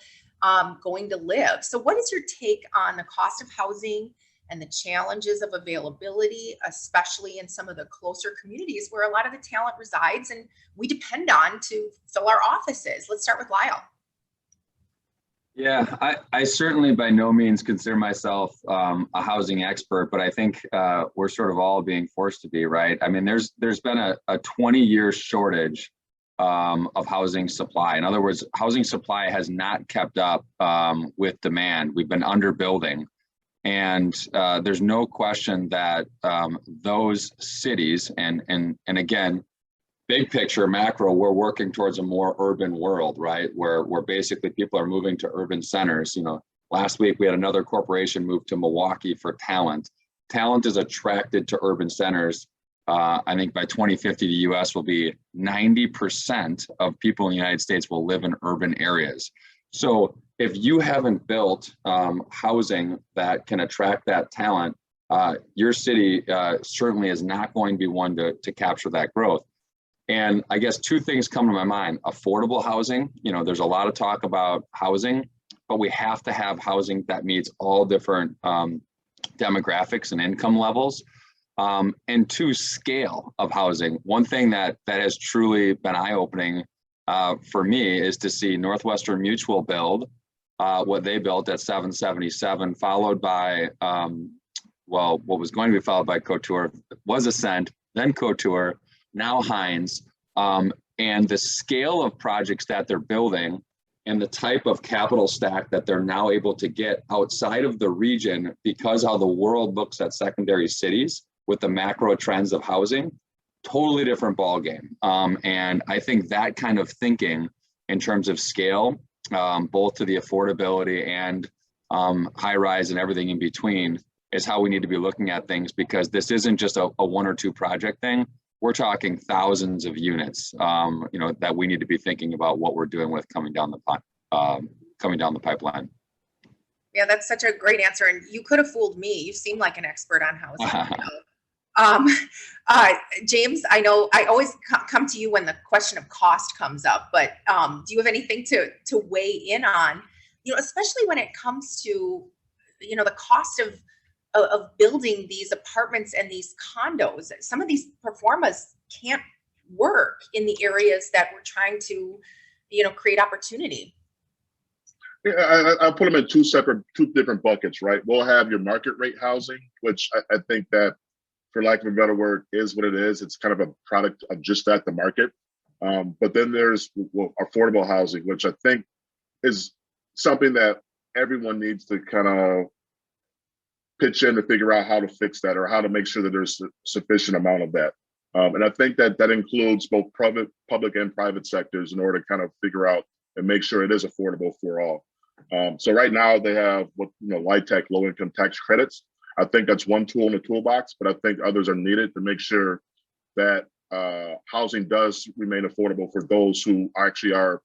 going to live? So what is your take on the cost of housing and the challenges of availability, especially in some of the closer communities where a lot of the talent resides and we depend on to fill our offices? Let's start with Lyle. Yeah, I certainly by no means consider myself a housing expert, but I think we're sort of all being forced to be, right? I mean, there's been a 20-year shortage of housing supply. In other words, housing supply has not kept up with demand. We've been underbuilding. And there's no question that those cities, and again, big picture, macro, we're working towards a more urban world, right? Where basically people are moving to urban centers. Last week we had another corporation move to Milwaukee for talent. Talent is attracted to urban centers. I think by 2050, the US will be 90% of people in the United States will live in urban areas. So if you haven't built housing that can attract that talent, your city certainly is not going to be one to capture that growth. And I guess two things come to my mind. Affordable housing, there's a lot of talk about housing, but we have to have housing that meets all different demographics and income levels. And two, scale of housing. One thing that has truly been eye-opening for me is to see Northwestern Mutual build what they built at 777, followed by, what was going to be followed by Couture was Ascent, then Couture, now Hines. And the scale of projects that they're building and the type of capital stack that they're now able to get outside of the region because how the world looks at secondary cities with the macro trends of housing, totally different ballgame. And I think that kind of thinking in terms of scale, both to the affordability and high rise and everything in between is how we need to be looking at things, because this isn't just a one or two project thing. We're talking thousands of units, that we need to be thinking about what we're doing with coming down the pipeline. Yeah, that's such a great answer. And you could have fooled me. You seem like an expert on housing. James, I know I always come to you when the question of cost comes up, but do you have anything to weigh in on, especially when it comes to, the cost of building these apartments and these condos? Some of these performas can't work in the areas that we're trying to, create opportunity. Yeah, I put them in two different buckets, right? We'll have your market rate housing, which I think that, for lack of a better word, is what it is. It's kind of a product of just that, the market. But then there's affordable housing, which I think is something that everyone needs to kind of pitch in to figure out how to fix that, or how to make sure that there's a sufficient amount of that. And I think that includes both public and private sectors in order to kind of figure out and make sure it is affordable for all. So right now they have what, LIHTC, low income tax credits. I think that's one tool in the toolbox, but I think others are needed to make sure that housing does remain affordable for those who actually are,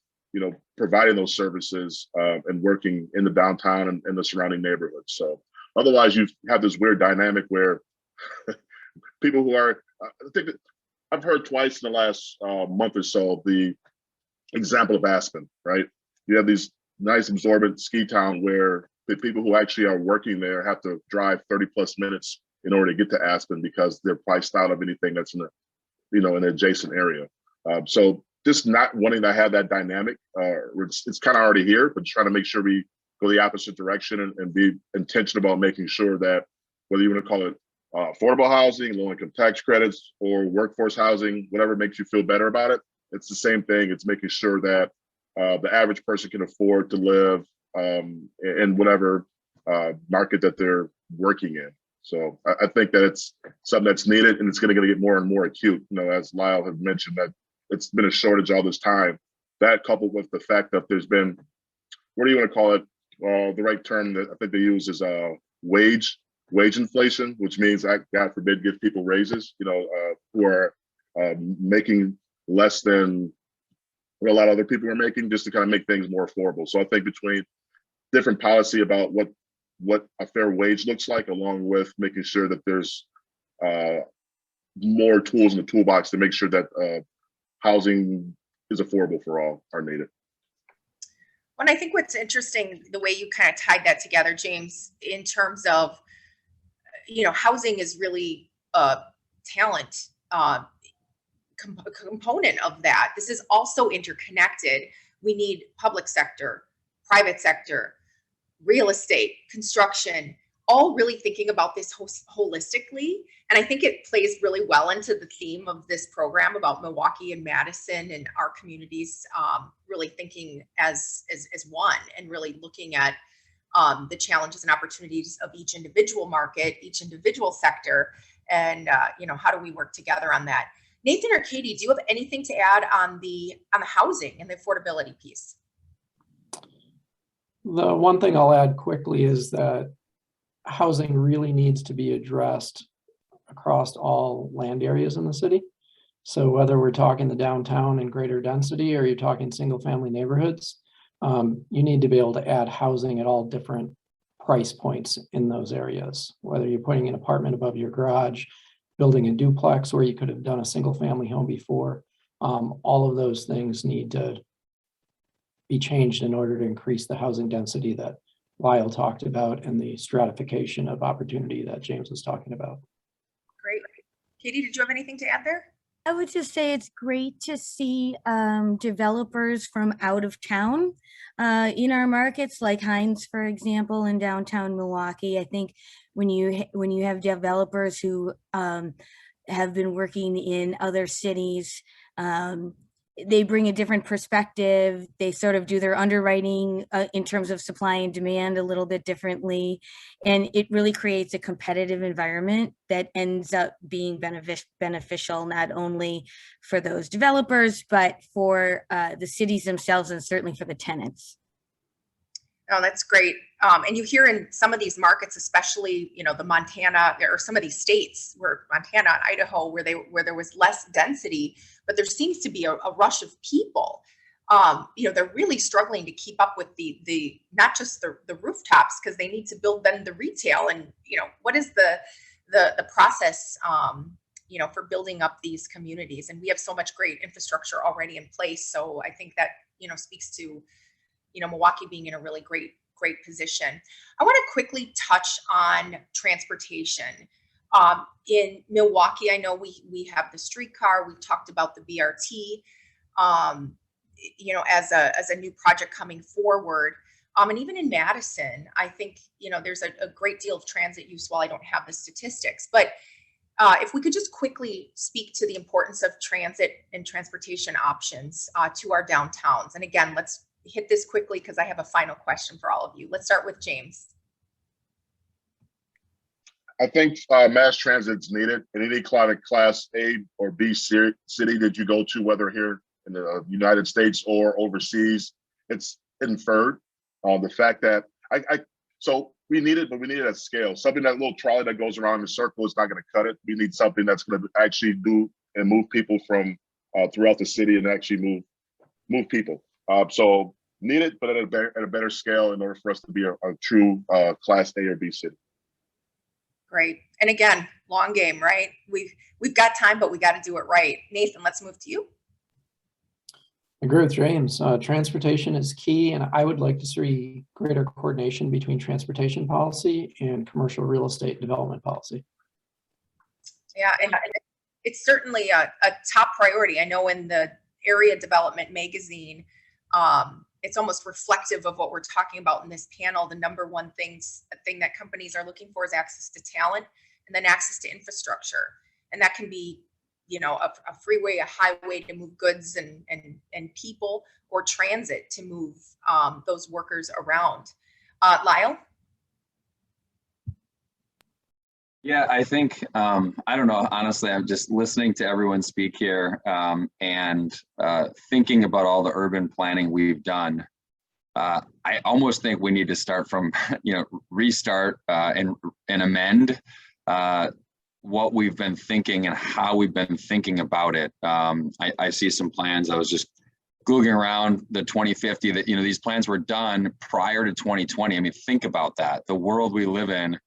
providing those services and working in the downtown and the surrounding neighborhoods. So otherwise, you have this weird dynamic where people who are, I think I've heard twice in the last month or so the example of Aspen, right? You have these nice absorbent ski town where the people who actually are working there have to drive 30 plus minutes in order to get to Aspen because they're priced out of anything that's in the, in the adjacent area. So just not wanting to have that dynamic, it's kind of already here, but trying to make sure we go the opposite direction and be intentional about making sure that, whether you want to call it affordable housing, low income tax credits, or workforce housing, whatever makes you feel better about it, it's the same thing. It's making sure that the average person can afford to live in whatever market that they're working in. So I think that it's something that's needed, and it's going to get more and more acute. As Lyle had mentioned, that it's been a shortage all this time. That, coupled with the fact that there's been, what do you want to call it? The right term that I think they use is wage inflation, which means, God forbid, give people raises, who are making less than what a lot of other people are making, just to kind of make things more affordable. So I think between different policy about what a fair wage looks like, along with making sure that there's more tools in the toolbox to make sure that housing is affordable for all, are needed. Well, I think what's interesting, the way you kind of tied that together, James, in terms of, housing is really a talent component of that. This is also interconnected. We need public sector, private sector, real estate, construction, all really thinking about this holistically. And I think it plays really well into the theme of this program about Milwaukee and Madison and our communities, really thinking as one, and really looking at the challenges and opportunities of each individual market, each individual sector, and how do we work together on that? Nathan or Katie, do you have anything to add on the housing and the affordability piece? The one thing I'll add quickly is that housing really needs to be addressed across all land areas in the city. So whether we're talking the downtown and greater density, or you're talking single family neighborhoods, you need to be able to add housing at all different price points in those areas. Whether you're putting an apartment above your garage, building a duplex where you could have done a single family home before, all of those things need to be changed in order to increase the housing density that Lyle talked about and the stratification of opportunity that James was talking about. Great. Katie, did you have anything to add there? I would just say it's great to see developers from out of town in our markets, like Heinz, for example, in downtown Milwaukee. I think when you have developers who have been working in other cities, they bring a different perspective. They sort of do their underwriting in terms of supply and demand a little bit differently. And it really creates a competitive environment that ends up being beneficial, not only for those developers, but for the cities themselves, and certainly for the tenants. Oh, that's great. And you hear in some of these markets, especially, the Montana, or some of these states where Montana and Idaho, where there was less density, but there seems to be a rush of people. They're really struggling to keep up with the not just the rooftops, because they need to build then the retail. And, what is the process, you know, for building up these communities. And we have so much great infrastructure already in place. So I think that, you know, speaks to, you know, Milwaukee being in a really great position. I want to quickly touch on transportation. In Milwaukee, I know we have the streetcar. We talked about the BRT, you know, as a new project coming forward. And even in Madison, I think, you know, there's a great deal of transit use. While I don't have the statistics, but if we could just quickly speak to the importance of transit and transportation options to our downtowns. And again, let's hit this quickly because I have a final question for all of you. Let's start with James. I think mass transit's needed in any class A or B city that you go to, whether here in the United States or overseas. It's inferred. The fact that so we need it, but we need it at scale. Something, that little trolley that goes around in a circle is not going to cut it. We need something that's going to actually do and move people from throughout the city and actually move people. So need it, but at a better scale in order for us to be a true class A or B city. Great. And again, long game, right? We've got time, but we got to do it right. Nathan, let's move to you. I agree with James. Transportation is key, and I would like to see greater coordination between transportation policy and commercial real estate development policy. Yeah, and it's certainly a top priority. I know in the area development magazine, it's almost reflective of what we're talking about in this panel. The number one thing that companies are looking for is access to talent, and then access to infrastructure. And that can be, you know, a freeway, a highway to move goods and people, or transit to move those workers around. Lyle? Yeah, I think, I don't know, honestly, I'm just listening to everyone speak here and thinking about all the urban planning we've done. I almost think we need to start from, you know, restart and amend what we've been thinking and how we've been thinking about it. I see some plans. I was just Googling around the 2050 that, you know, these plans were done prior to 2020. I mean, think about that. The world we live in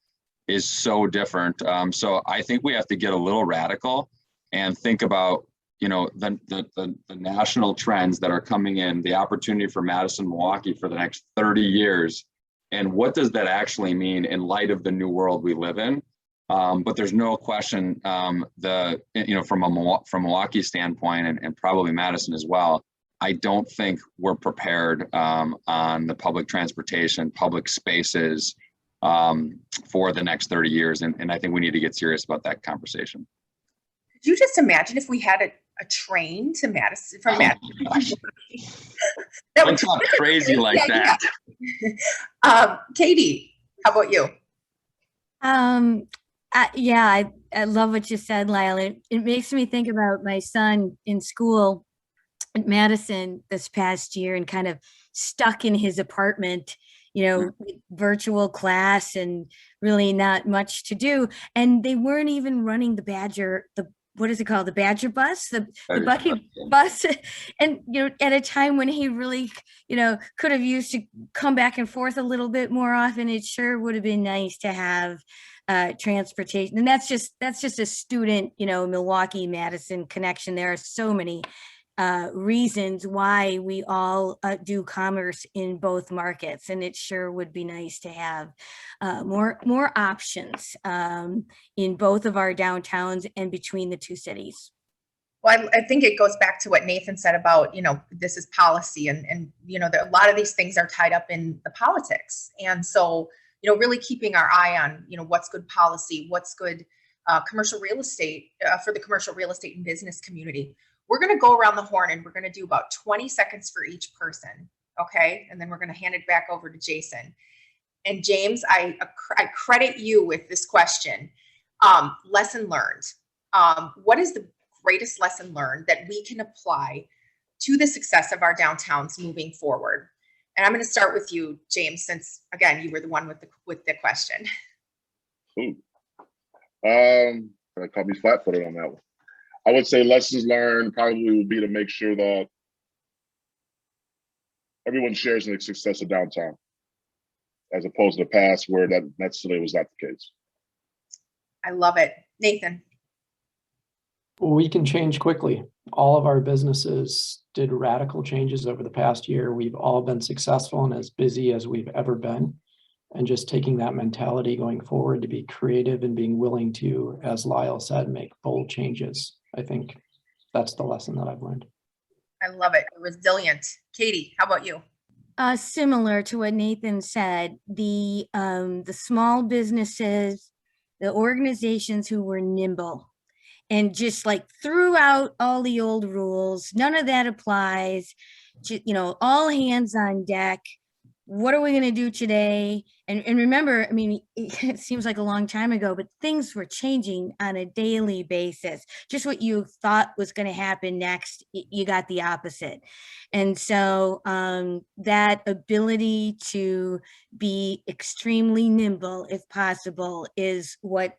is so different. So I think we have to get a little radical and think about, you know, the national trends that are coming in, the opportunity for Madison, Milwaukee for the next 30 years. And what does that actually mean in light of the new world we live in? But there's no question, you know, from Milwaukee standpoint and probably Madison as well, I don't think we're prepared on the public transportation, public spaces for the next 30 years. And I think we need to get serious about that conversation. Could you just imagine if we had a train to Madison from Madison? That would talk crazy like that. Yeah. Katie, how about you? Yeah, I love what you said, Lyle. It makes me think about my son in school at Madison this past year and kind of stuck in his apartment, you know, with virtual class and really not much to do. And they weren't even running the Badger, what is it called? The Badger bus, the bucket bus. And, you know, at a time when he really, you know, could have used to come back and forth a little bit more often, it sure would have been nice to have transportation. And that's just a student, you know, Milwaukee, Madison connection. There are so many reasons why we all do commerce in both markets, and it sure would be nice to have more options in both of our downtowns and between the two cities. Well, I think it goes back to what Nathan said about, you know, this is policy and you know, a lot of these things are tied up in the politics. And so, you know, really keeping our eye on, you know, what's good policy, what's good commercial real estate for the commercial real estate and business community. We're going to go around the horn and we're going to do about 20 seconds for each person. Okay. And then we're going to hand it back over to Jason. And James, I credit you with this question. Lesson learned. What is the greatest lesson learned that we can apply to the success of our downtowns moving forward? And I'm going to start with you, James, since again, you were the one with the question. That caught me flat-footed on that one. I would say lessons learned probably would be to make sure that everyone shares in the success of downtown, as opposed to the past where that necessarily was not the case. I love it. Nathan. We can change quickly. All of our businesses did radical changes over the past year. We've all been successful and as busy as we've ever been. And just taking that mentality going forward to be creative and being willing to, as Lyle said, make bold changes. I think that's the lesson that I've learned. I love it. Resilient. Katie, how about you? Similar to what Nathan said, the small businesses, the organizations who were nimble and just like threw out all the old rules. None of that applies. All hands on deck. What are we going to do today? And remember, I mean, it seems like a long time ago, but things were changing on a daily basis. Just what you thought was going to happen next, you got the opposite. And so that ability to be extremely nimble, if possible, is what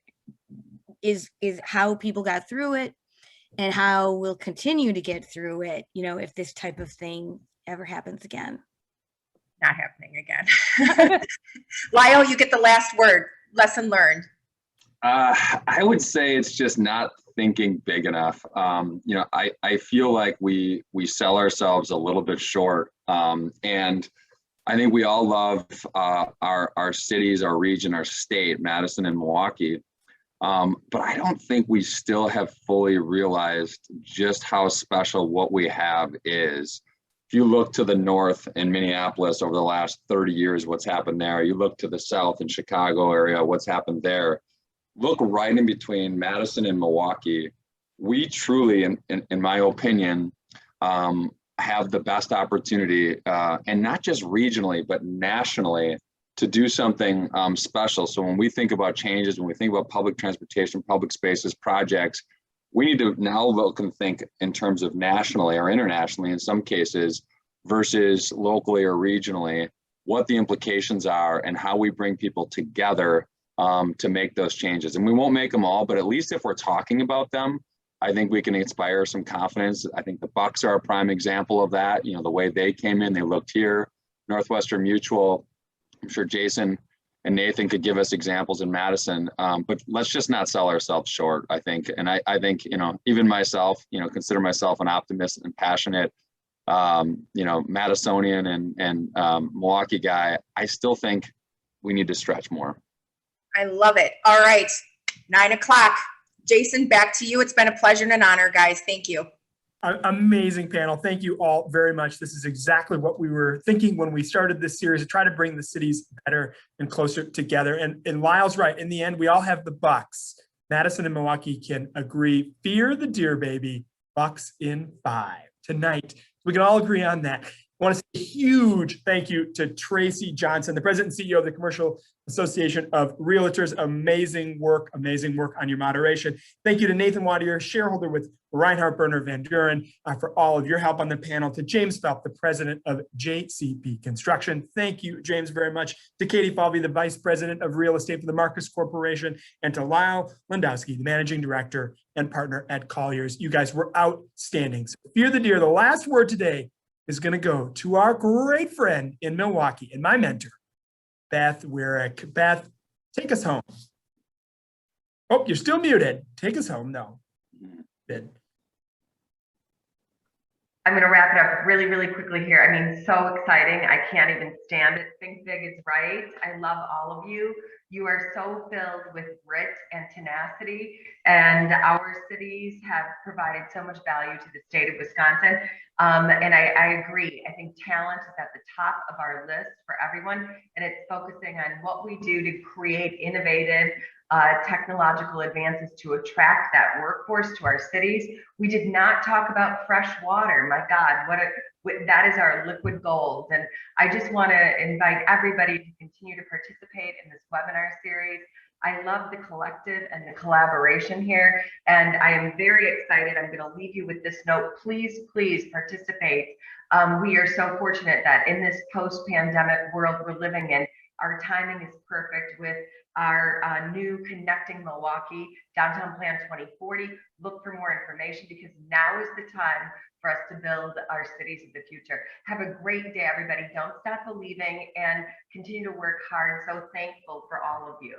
is how people got through it and how we'll continue to get through it, if this type of thing ever happens again. Not happening again. Lyle, you get the last word. Lesson learned. I would say it's just not thinking big enough. I feel like we sell ourselves a little bit short. And I think we all love our cities, our region, our state, Madison and Milwaukee. But I don't think we still have fully realized just how special what we have is. If you look to the north in Minneapolis over the last 30 years, what's happened there, you look to the south in Chicago area, what's happened there, look right in between Madison and Milwaukee. We truly, in my opinion, have the best opportunity, and not just regionally, but nationally, to do something special. So when we think about changes, when we think about public transportation, public spaces, projects, we need to now look and think in terms of nationally or internationally in some cases versus locally or regionally, what the implications are and how we bring people together to make those changes. And we won't make them all, but at least if we're talking about them, I think we can inspire some confidence. I think the Bucks are a prime example of that. The way they came in, they looked here. Northwestern Mutual, I'm sure Jason and Nathan could give us examples in Madison, but let's just not sell ourselves short, I think. And I think, even myself, consider myself an optimist and passionate, Madisonian and Milwaukee guy. I still think we need to stretch more. I love it. All right, 9 o'clock. Jason, back to you. It's been a pleasure and an honor, guys. Thank you. Amazing panel. Thank you all very much. This is exactly what we were thinking when we started this series, to try to bring the cities better and closer together. And Lyle's right. In the end, we all have the Bucks. Madison and Milwaukee can agree. Fear the deer, baby. Bucks in 5 tonight. We can all agree on that. I want to say a huge thank you to Tracy Johnson, the president and CEO of the Commercial Association of Realtors. Amazing work on your moderation. Thank you to Nathan Wadier, shareholder with Reinhardt Berner Van Duren, for all of your help on the panel. To James Phelps, the president of JCP Construction. Thank you, James, very much. To Katie Thalby, the vice president of real estate for the Marcus Corporation, and to Lyle Landowski, the managing director and partner at Colliers. You guys were outstanding. So fear the deer. The last word today is going to go to our great friend in Milwaukee and my mentor, Beth Wyrick. Beth, take us home. Oh, you're still muted. Take us home. No. Good. I'm going to wrap it up really, really quickly here. I mean, so exciting. I can't even stand it. Think big is right. I love all of you. You are so filled with grit and tenacity, and our cities have provided so much value to the state of Wisconsin. And I agree. I think talent is at the top of our list for everyone, and it's focusing on what we do to create innovative technological advances to attract that workforce to our cities. We did not talk about fresh water. My God, that is our liquid gold. And I just want to invite everybody to continue to participate in this webinar series. I love the collective and the collaboration here, and I am very excited. I'm going to leave you with this note. Please, please participate. We are so fortunate that in this post-pandemic world we're living in, our timing is perfect with our new Connecting Milwaukee Downtown Plan 2040. Look for more information, because now is the time for us to build our cities of the future. Have a great day, everybody. Don't stop believing and continue to work hard. So thankful for all of you.